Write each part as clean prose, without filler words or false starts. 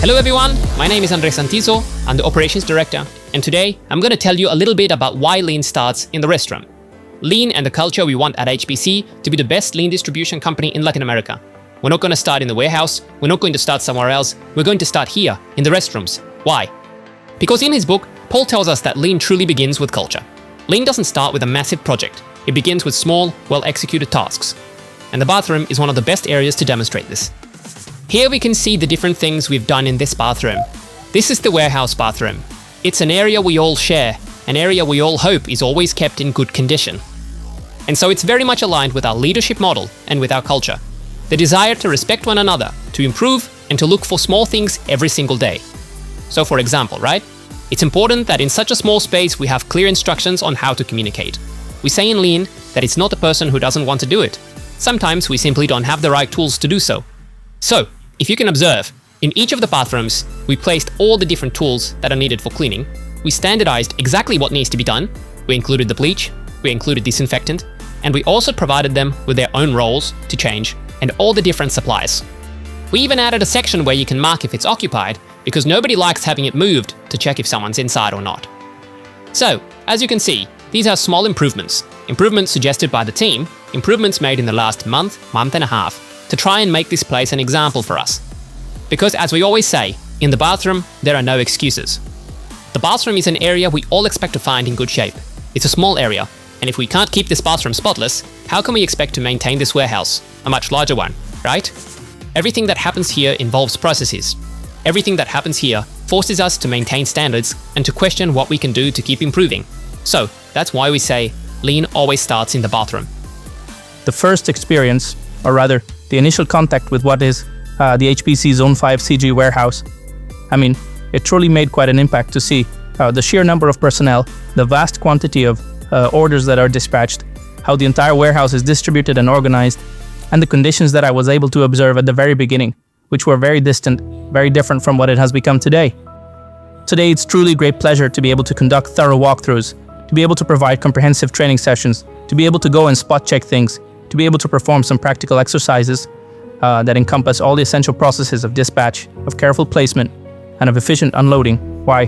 Hello everyone, my name is Andres Santizo, I'm the Operations Director, and today I'm going to tell you a little bit about why Lean starts in the restaurant. Lean and the culture we want at HPC to be the best lean distribution company in Latin America. We're not going to start in the warehouse, we're not going to start somewhere else, we're going to start here, in the restrooms. Why? Because in his book, Paul tells us that Lean truly begins with culture. Lean doesn't start with a massive project, it begins with small, well-executed tasks. And the bathroom is one of the best areas to demonstrate this. Here we can see the different things we've done in this bathroom. This is the warehouse bathroom. It's an area we all share, an area we all hope is always kept in good condition. And so it's very much aligned with our leadership model and with our culture. The desire to respect one another, to improve, and to look for small things every single day. So for example, right? It's important that in such a small space we have clear instructions on how to communicate. We say in Lean that it's not the person who doesn't want to do it. Sometimes we simply don't have the right tools to do so. So, if you can observe, in each of the bathrooms, we placed all the different tools that are needed for cleaning. We standardized exactly what needs to be done. We included the bleach, we included disinfectant, and we also provided them with their own roles to change and all the different supplies. We even added a section where you can mark if it's occupied, because nobody likes having it moved to check if someone's inside or not. So, as you can see, these are small improvements. Improvements suggested by the team, improvements made in the last month and a half, to try and make this place an example for us. Because as we always say, in the bathroom, there are no excuses. The bathroom is an area we all expect to find in good shape. It's a small area, and if we can't keep this bathroom spotless, how can we expect to maintain this warehouse, a much larger one, right? Everything that happens here involves processes. Everything that happens here forces us to maintain standards and to question what we can do to keep improving. So, that's why we say, Lean always starts in the bathroom. The first experience, or rather, the initial contact with what is the HPC Zone 5 CG warehouse. It truly made quite an impact to see the sheer number of personnel, the vast quantity of orders that are dispatched, how the entire warehouse is distributed and organized, and the conditions that I was able to observe at the very beginning, which were very distant, very different from what it has become today. Today, it's truly a great pleasure to be able to conduct thorough walkthroughs, to be able to provide comprehensive training sessions, to be able to go and spot check things, to be able to perform some practical exercises that encompass all the essential processes of dispatch, of careful placement, and of efficient unloading. Why?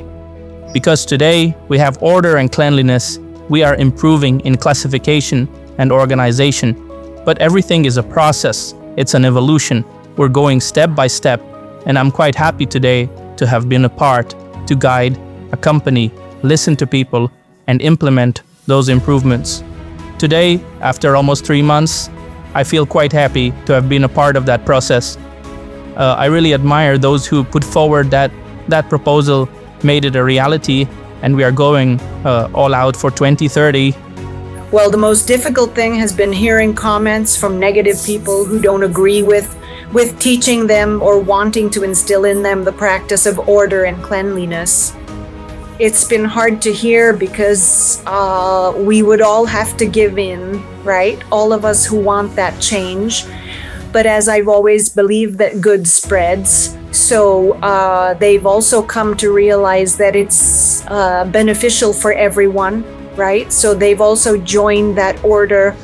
Because today we have order and cleanliness, we are improving in classification and organization, but everything is a process, it's an evolution. We're going step by step, and I'm quite happy today to have been a part, to guide, accompany, listen to people, and implement those improvements. Today, after almost 3 months, I feel quite happy to have been a part of that process. I really admire those who put forward that proposal, made it a reality, and we are going all out for 2030. Well, the most difficult thing has been hearing comments from negative people who don't agree with teaching them or wanting to instill in them the practice of order and cleanliness. It's been hard to hear because we would all have to give in, right? All of us who want that change. But as I've always believed that good spreads, so they've also come to realize that it's beneficial for everyone, right? So they've also joined that order.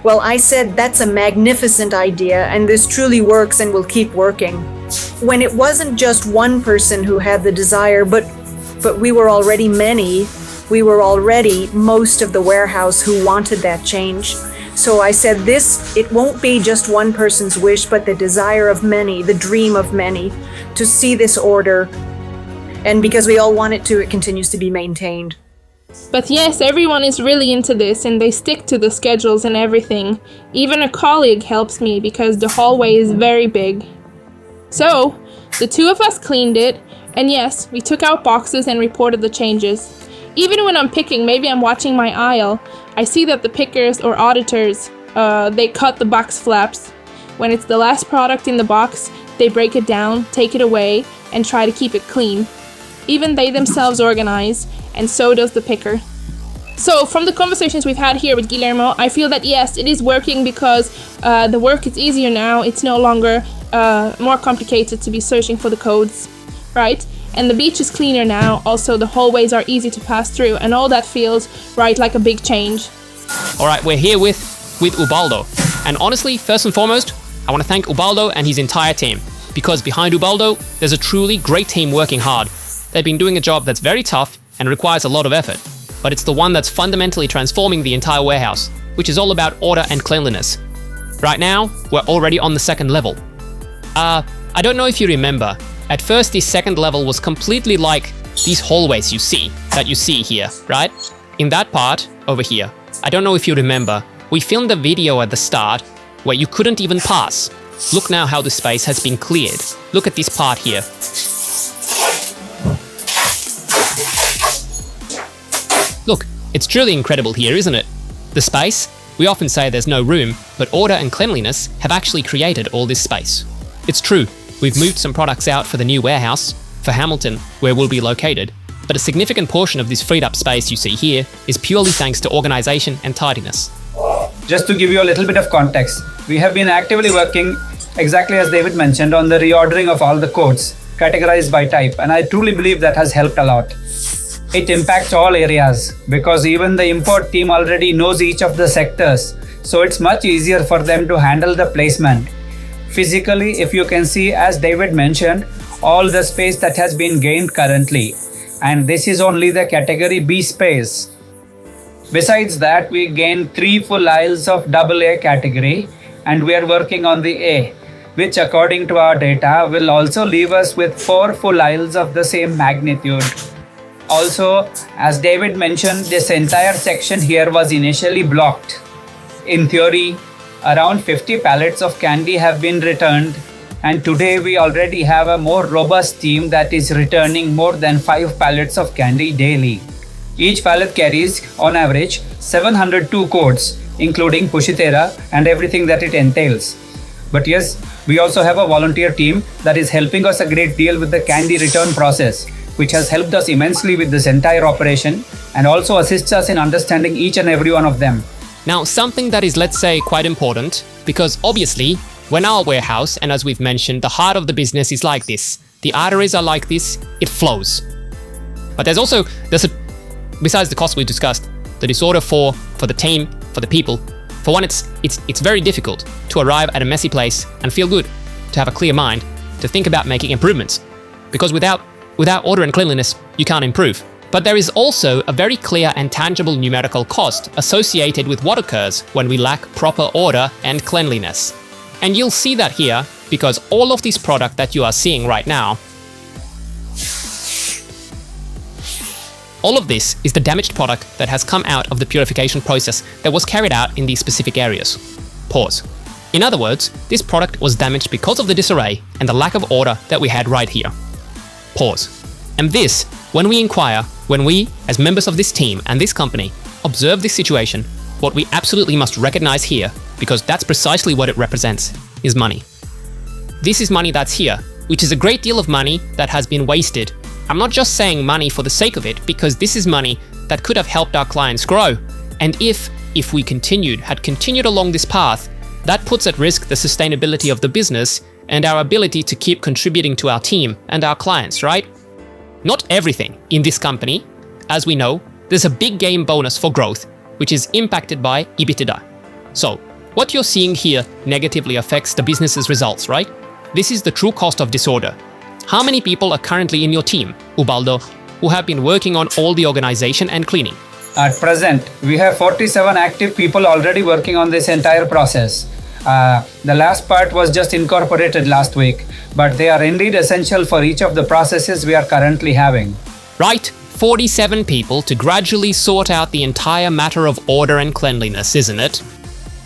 Well, I said that's a magnificent idea, and this truly works and will keep working. When it wasn't just one person who had the desire, but we were already many. We were already most of the warehouse who wanted that change. So I said it won't be just one person's wish, but the desire of many, the dream of many, to see this order. And because we all want it to, it continues to be maintained. But yes, everyone is really into this and they stick to the schedules and everything. Even a colleague helps me because the hallway is very big. So, the two of us cleaned it, and yes, we took out boxes and reported the changes. Even when I'm picking, maybe I'm watching my aisle, I see that the pickers or auditors, they cut the box flaps. When it's the last product in the box, they break it down, take it away, and try to keep it clean. Even they themselves organize, and so does the picker. So from the conversations we've had here with Guillermo, I feel that yes, it is working because the work is easier now. It's no longer more complicated to be searching for the codes, right? And the beach is cleaner now. Also, the hallways are easy to pass through, and all that feels right like a big change. All right, we're here with Ubaldo. And honestly, first and foremost, I want to thank Ubaldo and his entire team. because behind Ubaldo, there's a truly great team working hard. They've been doing a job that's very tough and requires a lot of effort, but it's the one that's fundamentally transforming the entire warehouse, which is all about order and cleanliness. Right now, we're already on the second level. I don't know if you remember, at first this second level was completely like these hallways you see here, right? In that part, over here, I don't know if you remember, we filmed a video at the start where you couldn't even pass. Look now how the space has been cleared. Look at this part here. Look, it's truly incredible here, isn't it? The space? We often say there's no room, but order and cleanliness have actually created all this space. It's true, we've moved some products out for the new warehouse, for Hamilton, where we'll be located, but a significant portion of this freed up space you see here is purely thanks to organization and tidiness. Just to give you a little bit of context, we have been actively working, exactly as David mentioned, on the reordering of all the codes, categorized by type, and I truly believe that has helped a lot. It impacts all areas because even the import team already knows each of the sectors, so it's much easier for them to handle the placement. Physically, if you can see, as David mentioned, all the space that has been gained currently, and this is only the category B space. Besides that, we gained 3 full aisles of AA category, and we are working on the A, which according to our data will also leave us with 4 full aisles of the same magnitude. Also, as David mentioned, this entire section here was initially blocked. In theory, around 50 pallets of candy have been returned, and today we already have a more robust team that is returning more than 5 pallets of candy daily. Each pallet carries, on average, 702 codes, including Pushitera and everything that it entails. But yes, we also have a volunteer team that is helping us a great deal with the candy return process, which has helped us immensely with this entire operation and also assists us in understanding each and every one of them. Now, something that is, let's say, quite important, because obviously, when our warehouse, and as we've mentioned, the heart of the business is like this, the arteries are like this, it flows. But besides the cost we discussed, the disorder for the team, for the people, for one, it's very difficult to arrive at a messy place and feel good, to have a clear mind, to think about making improvements. Because without order and cleanliness, you can't improve. But there is also a very clear and tangible numerical cost associated with what occurs when we lack proper order and cleanliness. And you'll see that here because all of this product that you are seeing right now, all of this is the damaged product that has come out of the purification process that was carried out in these specific areas. Pause. In other words, this product was damaged because of the disarray and the lack of order that we had right here. Pause. And this, when we, as members of this team and this company, observe this situation, what we absolutely must recognize here, because that's precisely what it represents, is money. This is money that's here, which is a great deal of money that has been wasted. I'm not just saying money for the sake of it, because this is money that could have helped our clients grow. And if we had continued along this path, that puts at risk the sustainability of the business and our ability to keep contributing to our team and our clients, right? Not everything in this company, as we know, there's a big game bonus for growth, which is impacted by EBITDA. So, what you're seeing here negatively affects the business's results, right? This is the true cost of disorder. How many people are currently in your team, Ubaldo, who have been working on all the organization and cleaning? At present, we have 47 active people already working on this entire process. The last part was just incorporated last week, but they are indeed essential for each of the processes we are currently having. Right, 47 people to gradually sort out the entire matter of order and cleanliness, isn't it?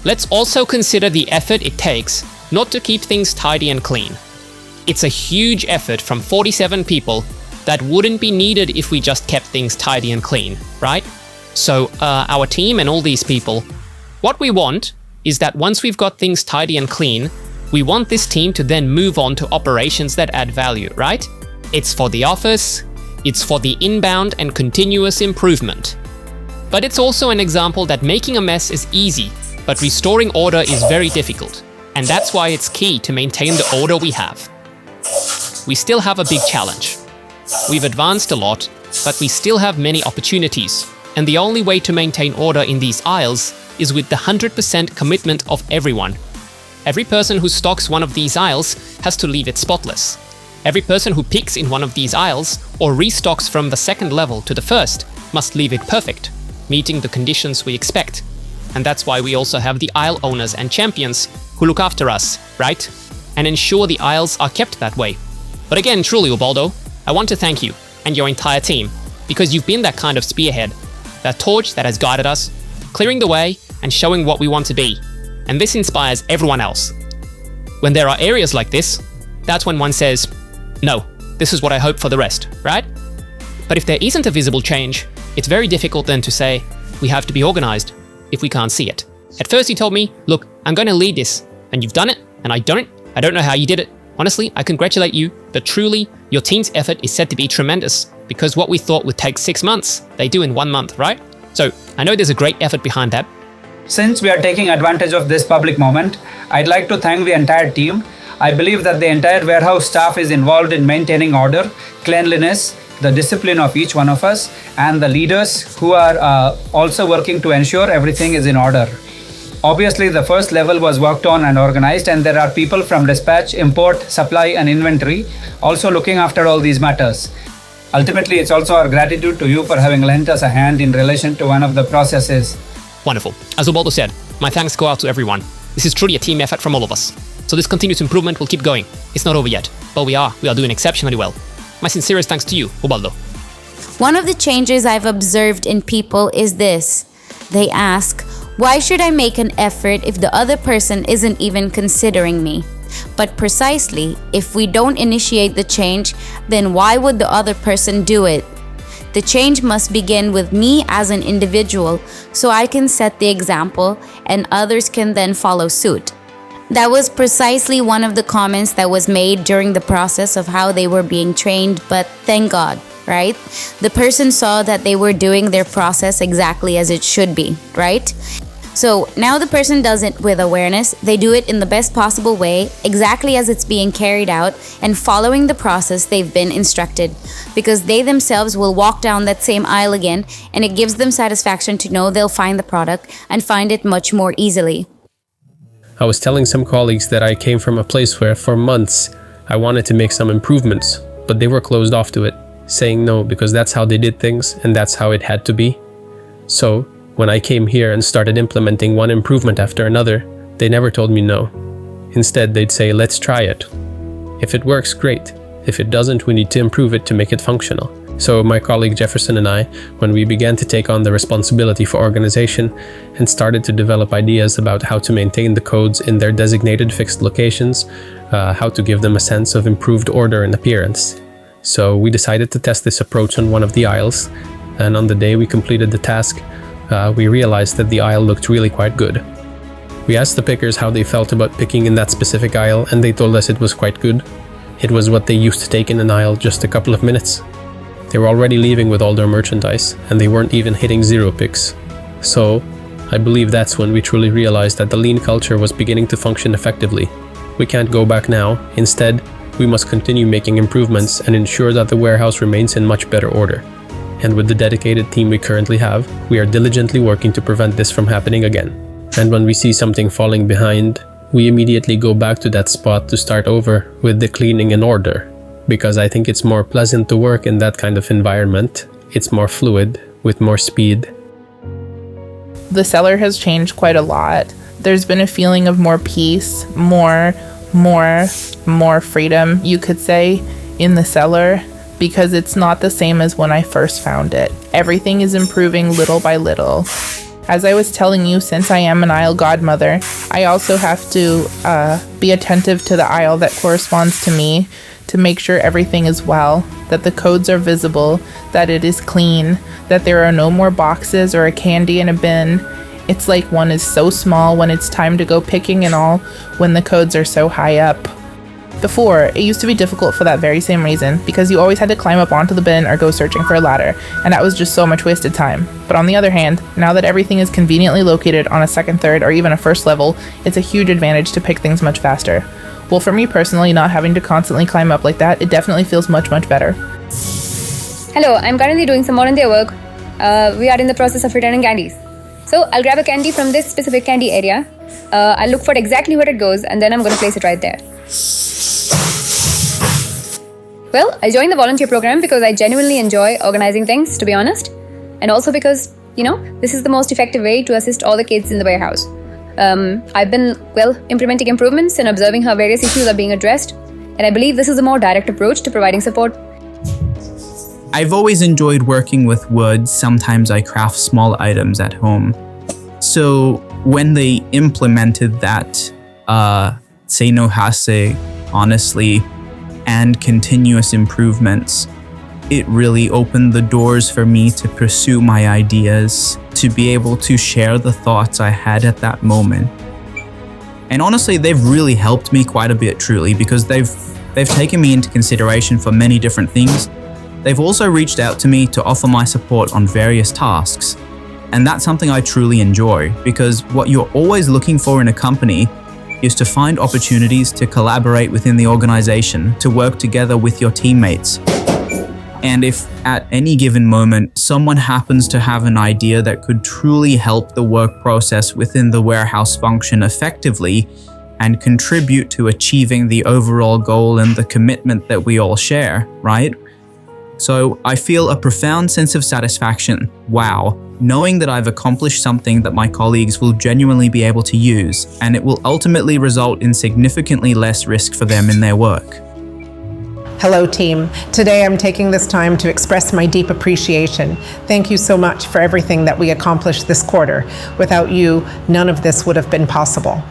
Let's also consider the effort it takes not to keep things tidy and clean. It's a huge effort from 47 people that wouldn't be needed if we just kept things tidy and clean, right? So our team and all these people, what we want is that once we've got things tidy and clean, we want this team to then move on to operations that add value, right? It's for the office, it's for the inbound and continuous improvement. But it's also an example that making a mess is easy, but restoring order is very difficult. And that's why it's key to maintain the order we have. We still have a big challenge. We've advanced a lot, but we still have many opportunities. And the only way to maintain order in these aisles is with the 100% commitment of everyone. Every person who stocks one of these aisles has to leave it spotless. Every person who picks in one of these aisles or restocks from the second level to the first must leave it perfect, meeting the conditions we expect. And that's why we also have the aisle owners and champions who look after us, right? And ensure the aisles are kept that way. But again, truly, Ubaldo, I want to thank you and your entire team, because you've been that kind of spearhead, that torch that has guided us, clearing the way and showing what we want to be. And this inspires everyone else. When there are areas like this, that's when one says, no, this is what I hope for the rest, right? But if there isn't a visible change, it's very difficult then to say, we have to be organized if we can't see it. At first he told me, look, I'm going to lead this, and you've done it, and I don't know how you did it. Honestly, I congratulate you, but truly, your team's effort is said to be tremendous, because what we thought would take 6 months, they do in 1 month, right? So I know there's a great effort behind that. Since we are taking advantage of this public moment, I'd like to thank the entire team. I believe that the entire warehouse staff is involved in maintaining order, cleanliness, the discipline of each one of us, and the leaders who are also working to ensure everything is in order. Obviously, the first level was worked on and organized, and there are people from dispatch, import, supply, and inventory also looking after all these matters. Ultimately, it's also our gratitude to you for having lent us a hand in relation to one of the processes. Wonderful. As Ubaldo said, my thanks go out to everyone. This is truly a team effort from all of us. So this continuous improvement will keep going. It's not over yet, but we are doing exceptionally well. My sincerest thanks to you, Ubaldo. One of the changes I've observed in people is this. They ask, why should I make an effort if the other person isn't even considering me? But precisely, if we don't initiate the change, then why would the other person do it? The change must begin with me as an individual, so I can set the example and others can then follow suit. That was precisely one of the comments that was made during the process of how they were being trained, but thank God, right? The person saw that they were doing their process exactly as it should be, right? So now the person does it with awareness. They do it in the best possible way, exactly as it's being carried out, and following the process they've been instructed, because they themselves will walk down that same aisle again, and it gives them satisfaction to know they'll find the product and find it much more easily. I was telling some colleagues that I came from a place where for months I wanted to make some improvements, but they were closed off to it, saying no because that's how they did things and that's how it had to be. So when I came here and started implementing one improvement after another, they never told me no. Instead, they'd say, let's try it. If it works, great. If it doesn't, we need to improve it to make it functional. So my colleague Jefferson and I, when we began to take on the responsibility for organization and started to develop ideas about how to maintain the codes in their designated fixed locations, how to give them a sense of improved order and appearance. So we decided to test this approach on one of the aisles, and on the day we completed the task, we realized that the aisle looked really quite good. We asked the pickers how they felt about picking in that specific aisle, and they told us it was quite good. It was what they used to take in an aisle just a couple of minutes. They were already leaving with all their merchandise, and they weren't even hitting 0 picks. So, I believe that's when we truly realized that the lean culture was beginning to function effectively. We can't go back now. Instead, we must continue making improvements and ensure that the warehouse remains in much better order. And with the dedicated team we currently have, we are diligently working to prevent this from happening again. And when we see something falling behind, we immediately go back to that spot to start over with the cleaning and order. Because I think it's more pleasant to work in that kind of environment. It's more fluid, with more speed. The cellar has changed quite a lot. There's been a feeling of more peace, more freedom, you could say, in the cellar, because it's not the same as when I first found it. Everything is improving little by little. As I was telling you, since I am an aisle godmother, I also have to be attentive to the aisle that corresponds to me, to make sure everything is well, that the codes are visible, that it is clean, that there are no more boxes or a candy in a bin. It's like one is so small when it's time to go picking and all, when the codes are so high up. Before, it used to be difficult for that very same reason, because you always had to climb up onto the bin or go searching for a ladder, and that was just so much wasted time. But on the other hand, now that everything is conveniently located on a second, third, or even a first level, it's a huge advantage to pick things much faster. Well, for me personally, not having to constantly climb up like that, it definitely feels much better. Hello, I'm currently doing some volunteer work. We are in the process of returning candies. So I'll grab a candy from this specific candy area. I'll look for exactly where it goes, and then I'm going to place it right there. Well, I joined the volunteer program because I genuinely enjoy organizing things, to be honest. And also because, this is the most effective way to assist all the kids in the warehouse. I've been, implementing improvements and observing how various issues are being addressed. And I believe this is a more direct approach to providing support. I've always enjoyed working with wood. Sometimes I craft small items at home. So when they implemented that Say No Hase, honestly, and continuous improvements, it really opened the doors for me to pursue my ideas, to be able to share the thoughts I had at that moment. And honestly, they've really helped me quite a bit, truly, because they've taken me into consideration for many different things. They've also reached out to me to offer my support on various tasks. And that's something I truly enjoy, because what you're always looking for in a company is to find opportunities to collaborate within the organization, to work together with your teammates. And if at any given moment, someone happens to have an idea that could truly help the work process within the warehouse function effectively and contribute to achieving the overall goal and the commitment that we all share, right? So I feel a profound sense of satisfaction, wow, knowing that I've accomplished something that my colleagues will genuinely be able to use, and it will ultimately result in significantly less risk for them in their work. Hello team. Today I'm taking this time to express my deep appreciation. Thank you so much for everything that we accomplished this quarter. Without you, none of this would have been possible.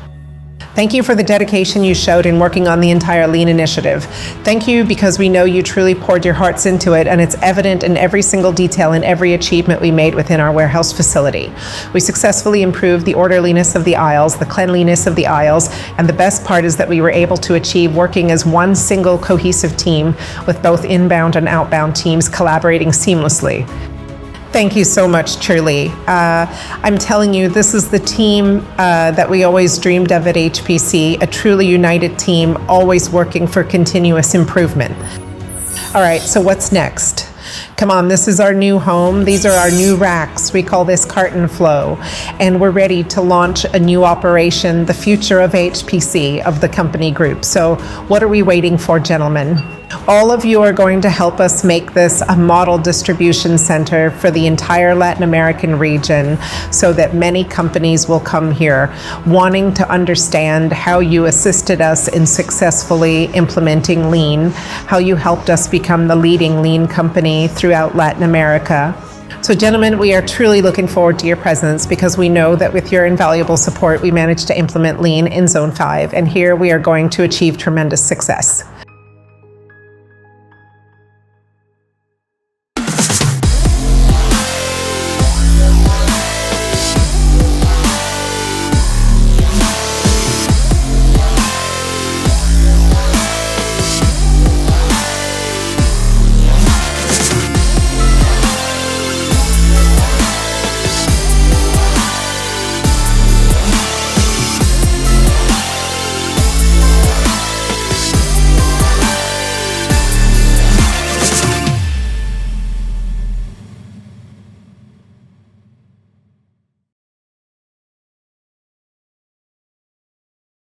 Thank you for the dedication you showed in working on the entire Lean initiative. Thank you because we know you truly poured your hearts into it, and it's evident in every single detail and every achievement we made within our warehouse facility. We successfully improved the orderliness of the aisles, the cleanliness of the aisles, and the best part is that we were able to achieve working as one single cohesive team with both inbound and outbound teams collaborating seamlessly. Thank you so much, truly. I'm telling you, this is the team that we always dreamed of at HPC, a truly united team, always working for continuous improvement. All right, so what's next? Come on, this is our new home. These are our new racks. We call this carton flow. And we're ready to launch a new operation, the future of HPC, of the company group. So what are we waiting for, gentlemen? All of you are going to help us make this a model distribution center for the entire Latin American region so that many companies will come here wanting to understand how you assisted us in successfully implementing Lean, how you helped us become the leading Lean company throughout Latin America. So gentlemen, we are truly looking forward to your presence because we know that with your invaluable support, we managed to implement Lean in Zone 5, and here we are going to achieve tremendous success.